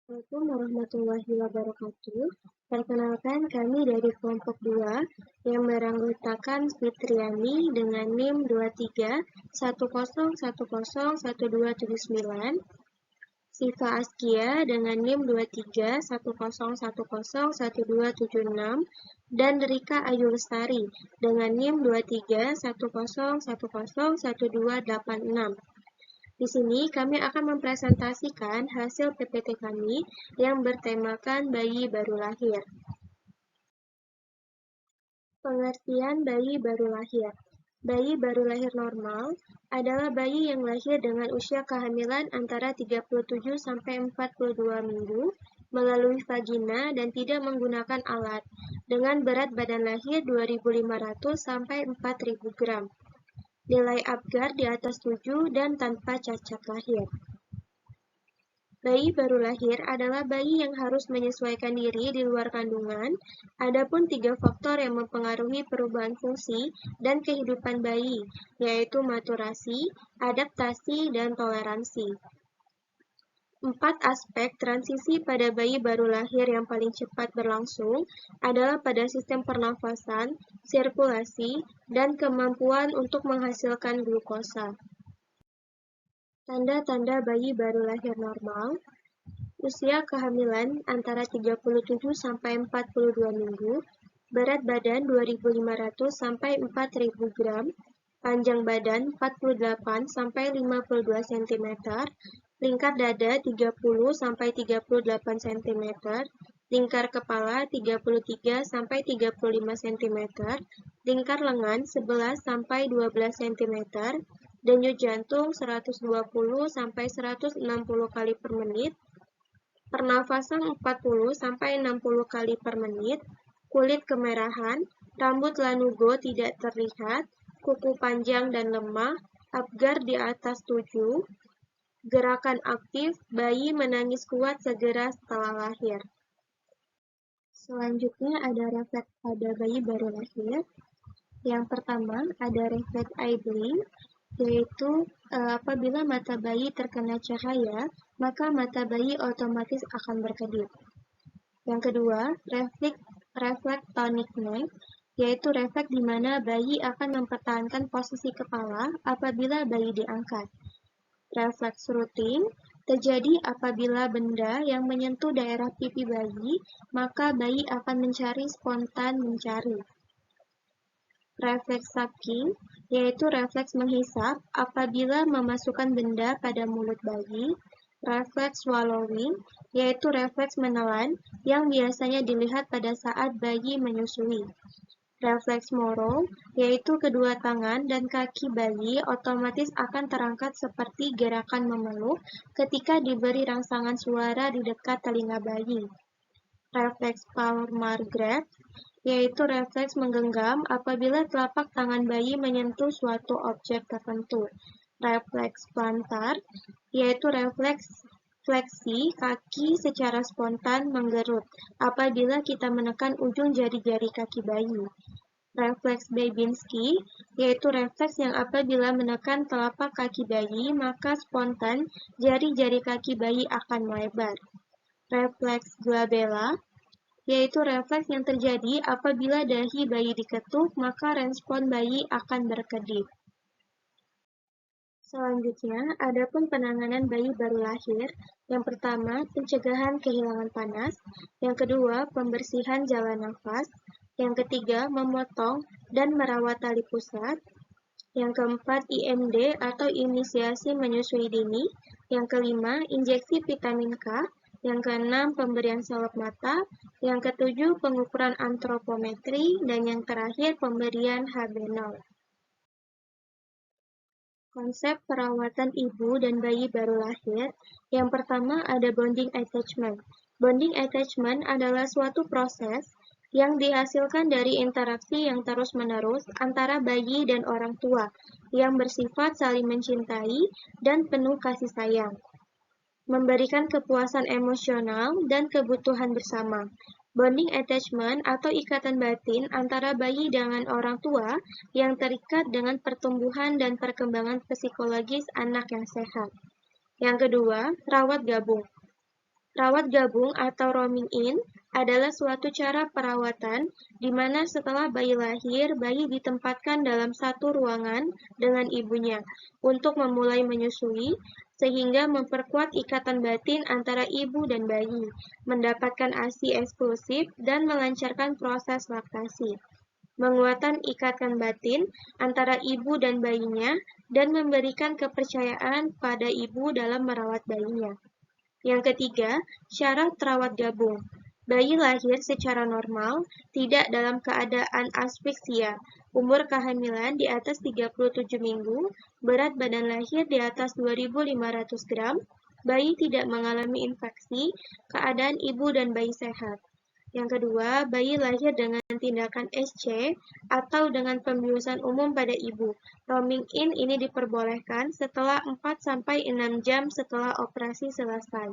Assalamualaikum warahmatullahi wabarakatuh. Perkenalkan kami dari kelompok 2 yang beranggotakan Fitriani dengan NIM 2310101279, Siva Askia dengan NIM 2310101276, dan Rika Ayu Lestari dengan NIM 2310101286. Di sini kami akan mempresentasikan hasil PPT kami yang bertemakan bayi baru lahir. Pengertian bayi baru lahir. Bayi baru lahir normal adalah bayi yang lahir dengan usia kehamilan antara 37 sampai 42 minggu melalui vagina dan tidak menggunakan alat, dengan berat badan lahir 2.500 sampai 4.000 gram. Nilai Apgar di atas 7 dan tanpa cacat lahir. Bayi baru lahir adalah bayi yang harus menyesuaikan diri di luar kandungan. Adapun 3 faktor yang mempengaruhi perubahan fungsi dan kehidupan bayi, yaitu maturasi, adaptasi, dan toleransi. 4 aspek transisi pada bayi baru lahir yang paling cepat berlangsung adalah pada sistem pernafasan, sirkulasi, dan kemampuan untuk menghasilkan glukosa. Tanda-tanda bayi baru lahir normal: usia kehamilan antara 37 sampai 42 minggu, berat badan 2.500 sampai 4.000 gram, panjang badan 48 sampai 52 cm, lingkar dada 30 sampai 38 cm, lingkar kepala 33 sampai 35 cm, lingkar lengan 11 sampai 12 cm, denyut jantung 120 sampai 160 kali per menit, pernafasan 40 sampai 60 kali per menit, kulit kemerahan, rambut lanugo tidak terlihat, kuku panjang dan lemah, Apgar di atas 7, gerakan aktif, bayi menangis kuat segera setelah lahir. Selanjutnya ada refleks pada bayi baru lahir. Yang pertama ada refleks eye blink, yaitu apabila mata bayi terkena cahaya, maka mata bayi otomatis akan berkedip. Yang kedua, refleks tonic neck, yaitu refleks di mana bayi akan mempertahankan posisi kepala apabila bayi diangkat. Refleks rutin terjadi apabila benda yang menyentuh daerah pipi bayi, maka bayi akan spontan mencari. Refleks sucking, yaitu refleks menghisap apabila memasukkan benda pada mulut bayi. Refleks swallowing, yaitu refleks menelan yang biasanya dilihat pada saat bayi menyusui. Refleks Moro, yaitu kedua tangan dan kaki bayi otomatis akan terangkat seperti gerakan memeluk ketika diberi rangsangan suara di dekat telinga bayi. Refleks palmar grip, yaitu refleks menggenggam apabila telapak tangan bayi menyentuh suatu objek tertentu. Refleks plantar, yaitu refleks fleksi kaki secara spontan menggerut apabila kita menekan ujung jari-jari kaki bayi. Refleks Babinski, yaitu refleks yang apabila menekan telapak kaki bayi, maka spontan jari-jari kaki bayi akan melebar. Refleks glabella, yaitu refleks yang terjadi apabila dahi bayi diketuk, maka respon bayi akan berkedip. Selanjutnya, adapun penanganan bayi baru lahir. Yang pertama, pencegahan kehilangan panas. Yang kedua, pembersihan jalan nafas. Yang ketiga, memotong dan merawat tali pusat. Yang keempat, IMD atau inisiasi menyusui dini. Yang kelima, injeksi vitamin K. Yang keenam, pemberian salep mata. Yang ketujuh, pengukuran antropometri. Dan yang terakhir, pemberian HB0. Konsep perawatan ibu dan bayi baru lahir. Yang pertama ada bonding attachment. Bonding attachment adalah suatu proses yang dihasilkan dari interaksi yang terus-menerus antara bayi dan orang tua, yang bersifat saling mencintai dan penuh kasih sayang, memberikan kepuasan emosional dan kebutuhan bersama. Bonding attachment atau ikatan batin antara bayi dengan orang tua yang terikat dengan pertumbuhan dan perkembangan psikologis anak yang sehat. Yang kedua, rawat gabung. Rawat gabung atau roaming in adalah suatu cara perawatan di mana setelah bayi lahir, bayi ditempatkan dalam satu ruangan dengan ibunya untuk memulai menyusui, sehingga memperkuat ikatan batin antara ibu dan bayi, mendapatkan ASI eksklusif, dan melancarkan proses laktasi. Menguatkan ikatan batin antara ibu dan bayinya, dan memberikan kepercayaan pada ibu dalam merawat bayinya. Yang ketiga, syarat rawat gabung. Bayi lahir secara normal, tidak dalam keadaan asfiksia, umur kehamilan di atas 37 minggu, berat badan lahir di atas 2.500 gram, bayi tidak mengalami infeksi, keadaan ibu dan bayi sehat. Yang kedua, bayi lahir dengan tindakan SC atau dengan pembiusan umum pada ibu. Roaming in ini diperbolehkan setelah 4-6 jam setelah operasi selesai.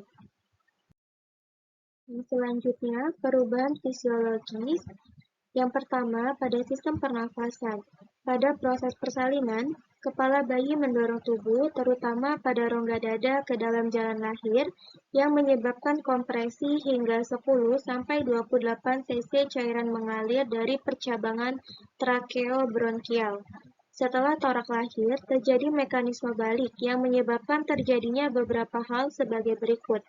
Selanjutnya, perubahan fisiologis. Yang pertama, pada sistem pernafasan. Pada proses persalinan, kepala bayi mendorong tubuh, terutama pada rongga dada ke dalam jalan lahir, yang menyebabkan kompresi hingga 10-28 cc cairan mengalir dari percabangan trakeobronkial. Setelah torak lahir, terjadi mekanisme balik yang menyebabkan terjadinya beberapa hal sebagai berikut,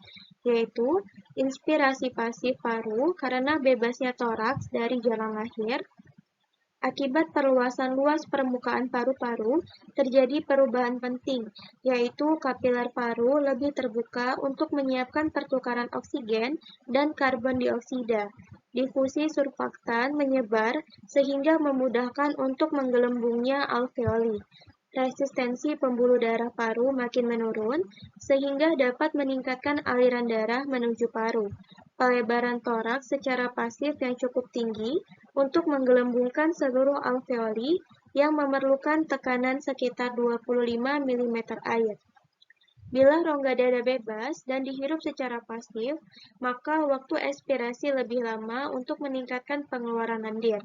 yaitu inspirasi pasif paru karena bebasnya toraks dari jalan lahir. Akibat perluasan luas permukaan paru-paru, terjadi perubahan penting, yaitu kapiler paru lebih terbuka untuk menyiapkan pertukaran oksigen dan karbon dioksida. Difusi surfaktan menyebar sehingga memudahkan untuk menggelembungnya alveoli. Resistensi pembuluh darah paru makin menurun, sehingga dapat meningkatkan aliran darah menuju paru. Pelebaran toraks secara pasif yang cukup tinggi untuk menggelembungkan seluruh alveoli yang memerlukan tekanan sekitar 25 mm air. Bila rongga dada bebas dan dihirup secara pasif, maka waktu ekspirasi lebih lama untuk meningkatkan pengeluaran lendir.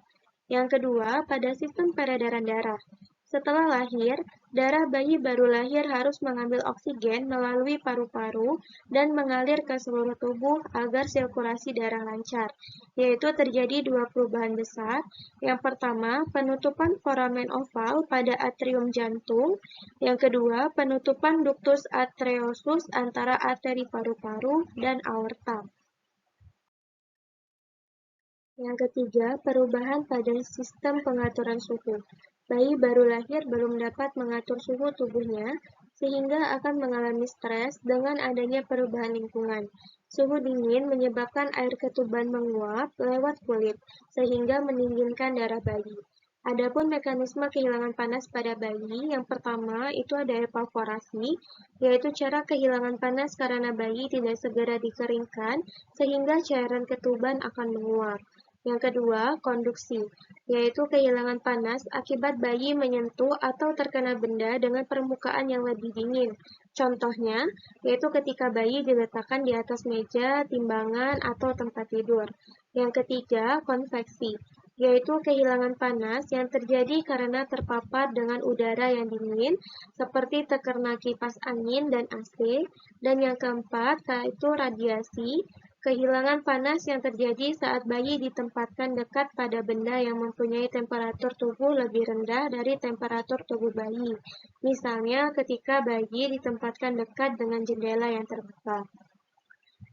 Yang kedua, pada sistem peredaran darah. Setelah lahir, darah bayi baru lahir harus mengambil oksigen melalui paru-paru dan mengalir ke seluruh tubuh agar sirkulasi darah lancar, yaitu terjadi dua perubahan besar. Yang pertama, penutupan foramen oval pada atrium jantung. Yang kedua, penutupan ductus arteriosus antara arteri paru-paru dan aorta. Yang ketiga, perubahan pada sistem pengaturan suhu. Bayi baru lahir belum dapat mengatur suhu tubuhnya, sehingga akan mengalami stres dengan adanya perubahan lingkungan. Suhu dingin menyebabkan air ketuban menguap lewat kulit, sehingga mendinginkan darah bayi. Adapun mekanisme kehilangan panas pada bayi, yang pertama itu ada evaporasi, yaitu cara kehilangan panas karena bayi tidak segera dikeringkan, sehingga cairan ketuban akan menguap. Yang kedua, konduksi, yaitu kehilangan panas akibat bayi menyentuh atau terkena benda dengan permukaan yang lebih dingin. Contohnya, yaitu ketika bayi diletakkan di atas meja, timbangan, atau tempat tidur. Yang ketiga, konveksi, yaitu kehilangan panas yang terjadi karena terpapar dengan udara yang dingin, seperti terkena kipas angin dan AC. Dan yang keempat, yaitu radiasi, kehilangan panas yang terjadi saat bayi ditempatkan dekat pada benda yang mempunyai temperatur tubuh lebih rendah dari temperatur tubuh bayi. Misalnya ketika bayi ditempatkan dekat dengan jendela yang terbuka.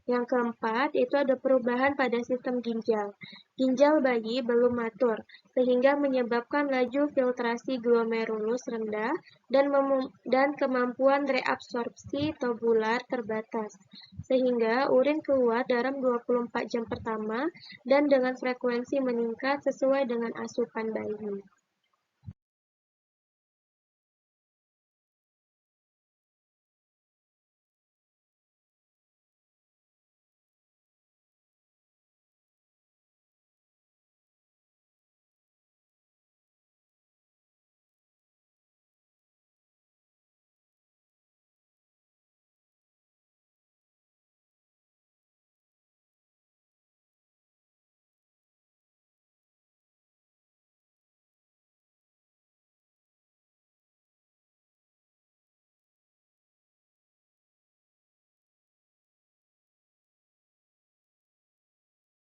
Yang keempat, itu ada perubahan pada sistem ginjal. Ginjal bayi belum matur, sehingga menyebabkan laju filtrasi glomerulus rendah dan kemampuan reabsorpsi tubular terbatas, sehingga urin keluar dalam 24 jam pertama dan dengan frekuensi meningkat sesuai dengan asupan bayi.